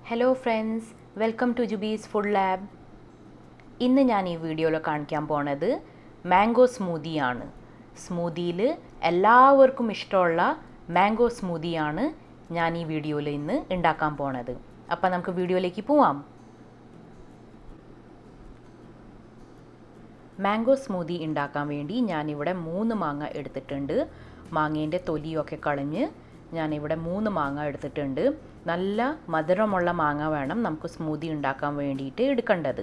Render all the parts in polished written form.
Hello friends, welcome to Jubi's food lab. ഇന്ന് ഞാൻ ഈ വീഡിയോയിൽ കാണിക്കാൻ പോണത് മാംഗോ സ്മൂതിയാണ്. സ്മൂതിയിൽ എല്ലാവർക്കും ഇഷ്ടമുള്ള മാംഗോ സ്മൂതിയാണ് ഞാൻ ഈ വീഡിയോയിൽ ഇന്ന് ഉണ്ടാക്കാൻ പോണത്. അപ്പം നമുക്ക് വീഡിയോയിലേക്ക് പോവാം. മാംഗോ സ്മൂതി ഉണ്ടാക്കാൻ വേണ്ടി ഞാനിവിടെ 3 മാങ്ങ എടുത്തിട്ടുണ്ട്. മാങ്ങേൻ്റെ തൊലിയൊക്കെ കളഞ്ഞ് ഞാനിവിടെ 3 മാങ്ങ എടുത്തിട്ടുണ്ട്. നല്ല മധുരമുള്ള മാങ്ങ വേണം നമുക്ക് സ്മൂതി ഉണ്ടാക്കാൻ വേണ്ടിയിട്ട് എടുക്കേണ്ടത്.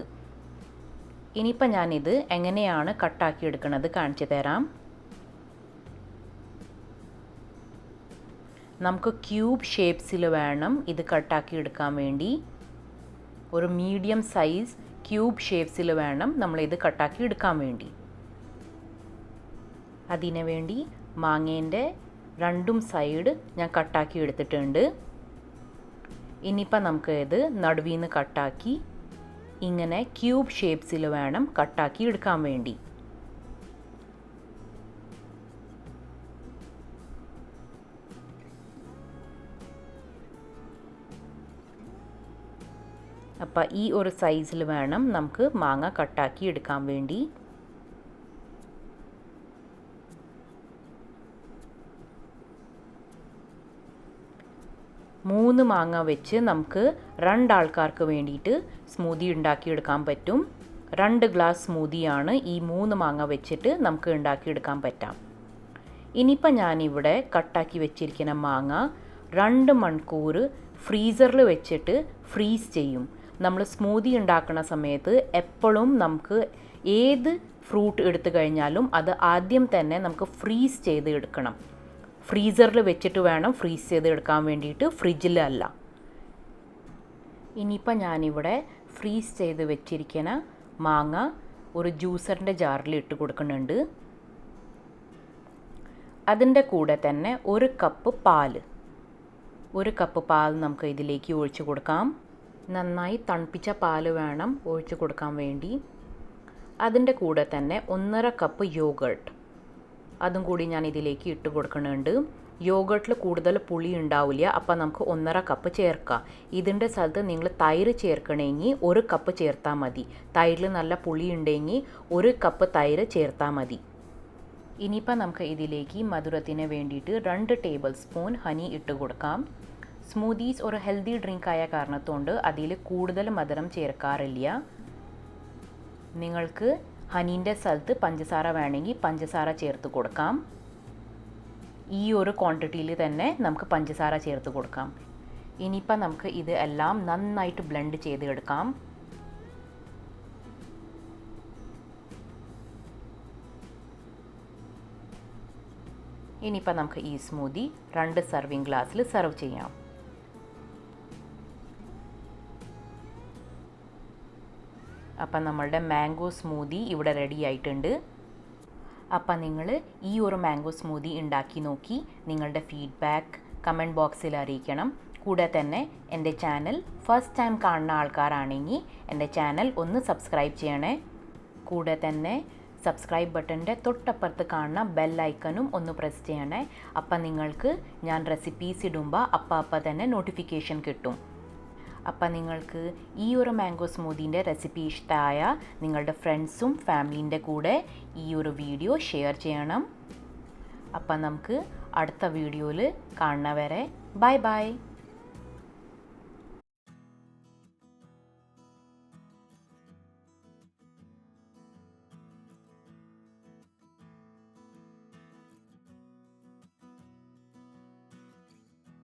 ഇനിയിപ്പോൾ ഞാനിത് എങ്ങനെയാണ് കട്ടാക്കി എടുക്കുന്നത് കാണിച്ചു തരാം. നമുക്ക് ക്യൂബ് ഷേപ്സിൽ വേണം ഇത് കട്ടാക്കി എടുക്കാൻ വേണ്ടി. ഒരു മീഡിയം സൈസ് ക്യൂബ് ഷേപ്സിൽ വേണം നമ്മളിത് കട്ടാക്കി എടുക്കാൻ വേണ്ടി. അതിനു വേണ്ടി മാങ്ങേൻ്റെ 2 സൈഡ് ഞാൻ കട്ടാക്കി എടുത്തിട്ടുണ്ട്. ഇനിയിപ്പോൾ നമുക്ക് ഇത് നടുവിൽ നിന്ന് കട്ടാക്കി ഇങ്ങനെ ക്യൂബ് ഷേപ്സിൽ വേണം കട്ടാക്കി എടുക്കാൻ വേണ്ടി. അപ്പോൾ ഈ ഒരു സൈസിൽ വേണം നമുക്ക് മാങ്ങ കട്ടാക്കി എടുക്കാൻ വേണ്ടി. മൂന്ന് മാങ്ങ വെച്ച് നമുക്ക് 2 ആൾക്കാർക്ക് വേണ്ടിയിട്ട് സ്മൂതി ഉണ്ടാക്കിയെടുക്കാൻ പറ്റും. 2 ഗ്ലാസ് സ്മൂതിയാണ് ഈ 3 മാങ്ങ വെച്ചിട്ട് നമുക്ക് ഉണ്ടാക്കിയെടുക്കാൻ പറ്റാം. ഇനിയിപ്പോൾ ഞാനിവിടെ കട്ടാക്കി വെച്ചിരിക്കുന്ന മാങ്ങ 2 മണിക്കൂർ ഫ്രീസറിൽ വെച്ചിട്ട് ഫ്രീസ് ചെയ്യും. നമ്മൾ സ്മൂതി ഉണ്ടാക്കുന്ന സമയത്ത് എപ്പോഴും നമുക്ക് ഏത് ഫ്രൂട്ട് എടുത്തു കഴിഞ്ഞാലും അത് ആദ്യം തന്നെ നമുക്ക് ഫ്രീസ് ചെയ്ത് എടുക്കണം. ഫ്രീസറിൽ വെച്ചിട്ട് വേണം ഫ്രീസ് ചെയ്ത് എടുക്കാൻ വേണ്ടിയിട്ട്, ഫ്രിഡ്ജിലല്ല. ഇനിയിപ്പോൾ ഞാനിവിടെ ഫ്രീസ് ചെയ്ത് വെച്ചിരിക്കുന്ന മാങ്ങ ഒരു ജ്യൂസറിൻ്റെ ജാറിൽ ഇട്ട് കൊടുക്കുന്നുണ്ട്. അതിൻ്റെ കൂടെ തന്നെ 1 കപ്പ് പാൽ നമുക്ക് ഇതിലേക്ക് ഒഴിച്ച് കൊടുക്കാം. നന്നായി തണുപ്പിച്ച പാൽ വേണം ഒഴിച്ച് കൊടുക്കാൻ വേണ്ടി. അതിൻ്റെ കൂടെ തന്നെ 1.5 കപ്പ് യോഗർട്ട് അതും കൂടി ഞാൻ ഇതിലേക്ക് ഇട്ട് കൊടുക്കുന്നുണ്ട്. യോഗർട്ടിൽ കൂടുതൽ പുളി ഉണ്ടാവില്ല, അപ്പോൾ നമുക്ക് 1.5 കപ്പ് ചേർക്കാം. ഇതിൻ്റെ സ്ഥലത്ത് നിങ്ങൾ തൈര് ചേർക്കണമെങ്കിൽ 1 കപ്പ് ചേർത്താൽ മതി. തൈരിൽ നല്ല പുളി ഉണ്ടെങ്കിൽ 1 കപ്പ് തൈര് ചേർത്താൽ മതി. ഇനിയിപ്പോൾ നമുക്ക് ഇതിലേക്ക് മധുരത്തിന് വേണ്ടിയിട്ട് 2 ടേബിൾ സ്പൂൺ ഹണി ഇട്ട് കൊടുക്കാം. സ്മൂതീസ് ഒരു ഹെൽത്തി ഡ്രിങ്ക് ആയ കാരണത്തോണ്ട് അതിൽ കൂടുതൽ മധുരം ചേർക്കാറില്ല. നിങ്ങൾക്ക് ഹണീൻ്റെ സ്ഥലത്ത് പഞ്ചസാര വേണമെങ്കിൽ പഞ്ചസാര ചേർത്ത് കൊടുക്കാം. ഈ ഒരു ക്വാണ്ടിറ്റിയിൽ തന്നെ നമുക്ക് പഞ്ചസാര ചേർത്ത് കൊടുക്കാം. ഇനിയിപ്പോൾ നമുക്ക് ഇത് എല്ലാം നന്നായിട്ട് ബ്ലെൻഡ് ചെയ്ത് എടുക്കാം. ഇനിയിപ്പോൾ നമുക്ക് ഈ സ്മൂതി 2 സർവിങ് ഗ്ലാസ്സിൽ സെർവ് ചെയ്യാം. അപ്പം നമ്മളുടെ മാംഗോ സ്മൂതി ഇവിടെ റെഡി ആയിട്ടുണ്ട്. അപ്പം നിങ്ങൾ ഈ ഒരു മാംഗോ സ്മൂതി ഉണ്ടാക്കി നോക്കി നിങ്ങളുടെ ഫീഡ്ബാക്ക് കമൻറ്റ് ബോക്സിൽ അറിയിക്കണം. കൂടെ തന്നെ എൻ്റെ ചാനൽ ഫസ്റ്റ് ടൈം കാണുന്ന ആൾക്കാരാണെങ്കിൽ എൻ്റെ ചാനൽ ഒന്ന് സബ്സ്ക്രൈബ് ചെയ്യണേ. കൂടെ തന്നെ സബ്സ്ക്രൈബ് ബട്ടൻ്റെ തൊട്ടപ്പുറത്ത് കാണുന്ന ബെൽ ഐക്കണും ഒന്ന് പ്രസ് ചെയ്യണേ. അപ്പം നിങ്ങൾക്ക് ഞാൻ റെസിപ്പീസ് ഇടുമ്പോൾ അപ്പം തന്നെ നോട്ടിഫിക്കേഷൻ കിട്ടും. അപ്പം നിങ്ങൾക്ക് ഈ ഒരു മാംഗോ സ്മൂതിൻ്റെ റെസിപ്പി ഇഷ്ടമായ നിങ്ങളുടെ ഫ്രണ്ട്സും ഫാമിലീൻ്റെ കൂടെ ഈ ഒരു വീഡിയോ ഷെയർ ചെയ്യണം. അപ്പം നമുക്ക് അടുത്ത വീഡിയോയിൽ കാണുന്നവരെ ബൈ ബൈ.